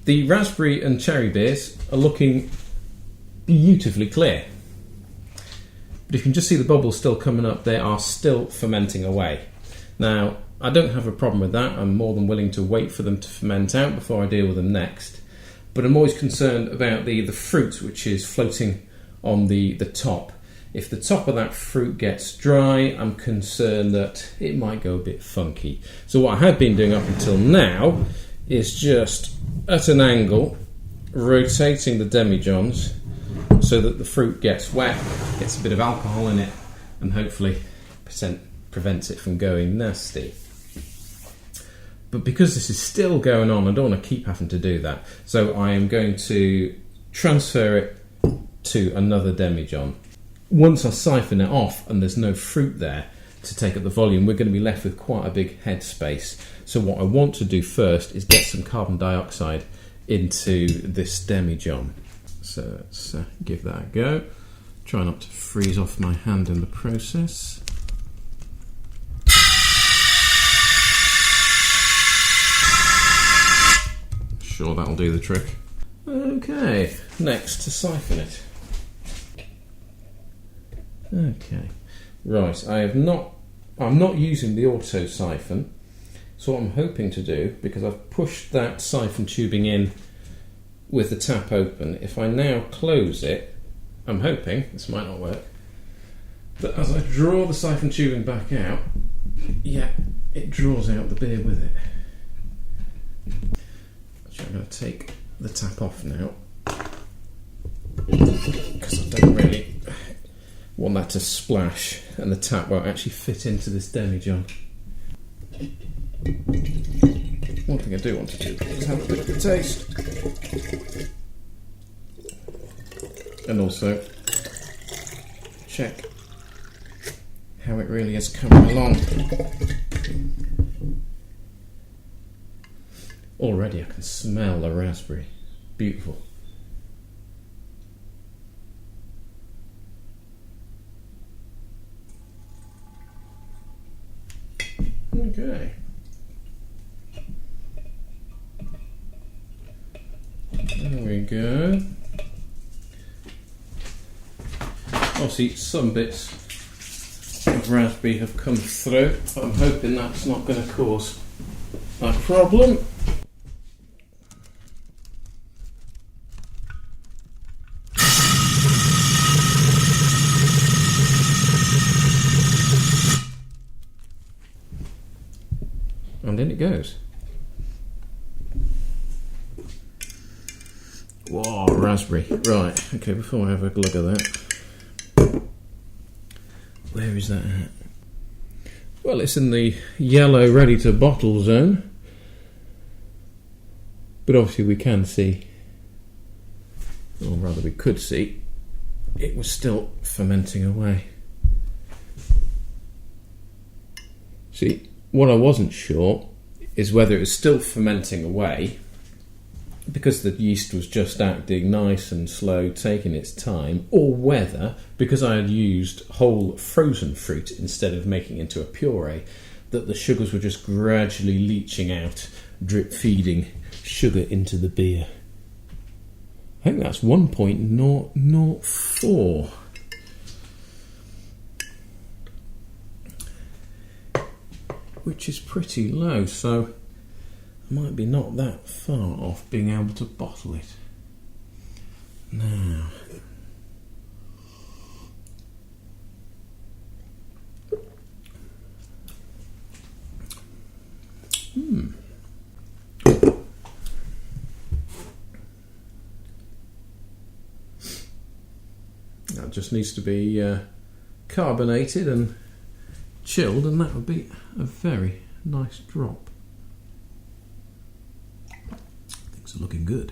The raspberry and cherry beers are looking beautifully clear. But you can just see the bubbles still coming up. They are still fermenting away. Now, I don't have a problem with that. I'm more than willing to wait for them to ferment out before I deal with them next. But I'm always concerned about the fruit which is floating on the top. If the top of that fruit gets dry, I'm concerned that it might go a bit funky. So what I have been doing up until now is just at an angle, rotating the demijohns so that the fruit gets wet, gets a bit of alcohol in it, and hopefully prevents it from going nasty. But because this is still going on, I don't want to keep having to do that. So I am going to transfer it to another demijohn. Once I siphon it off and there's no fruit there to take up the volume, we're going to be left with quite a big head space. So what I want to do first is get some carbon dioxide into this demijohn. So let's give that a go. Try not to freeze off my hand in the process. Sure, that'll do the trick. Okay, next to siphon it. Okay, right, I'm not using the auto siphon, so what I'm hoping to do, because I've pushed that siphon tubing in with the tap open, if I now close it, I'm hoping, this might not work, but as I draw the siphon tubing back out, yeah, it draws out the beer with it. Actually, I'm going to take the tap off now, because I don't really want that to splash and the tap won't actually fit into this demijohn. One thing I do want to do is have a bit of a taste. And also check how it really is coming along. Already I can smell the raspberry. Beautiful. Okay. There we go. Obviously some bits of raspberry have come through, but I'm hoping that's not going to cause a problem. And in it goes. Whoa, raspberry. Right, okay, before I have a glug of that. Where is that at? Well, it's in the yellow ready to bottle zone. But obviously we can see, or rather we could see, it was still fermenting away. See, what I wasn't sure is whether it was still fermenting away because the yeast was just acting nice and slow, taking its time, or whether, because I had used whole frozen fruit instead of making it into a puree, that the sugars were just gradually leaching out, drip feeding sugar into the beer. I think that's 1.004. Which is pretty low, so I might be not that far off being able to bottle it. Now, that just needs to be carbonated and chilled, and that would be a very nice drop. Things are looking good.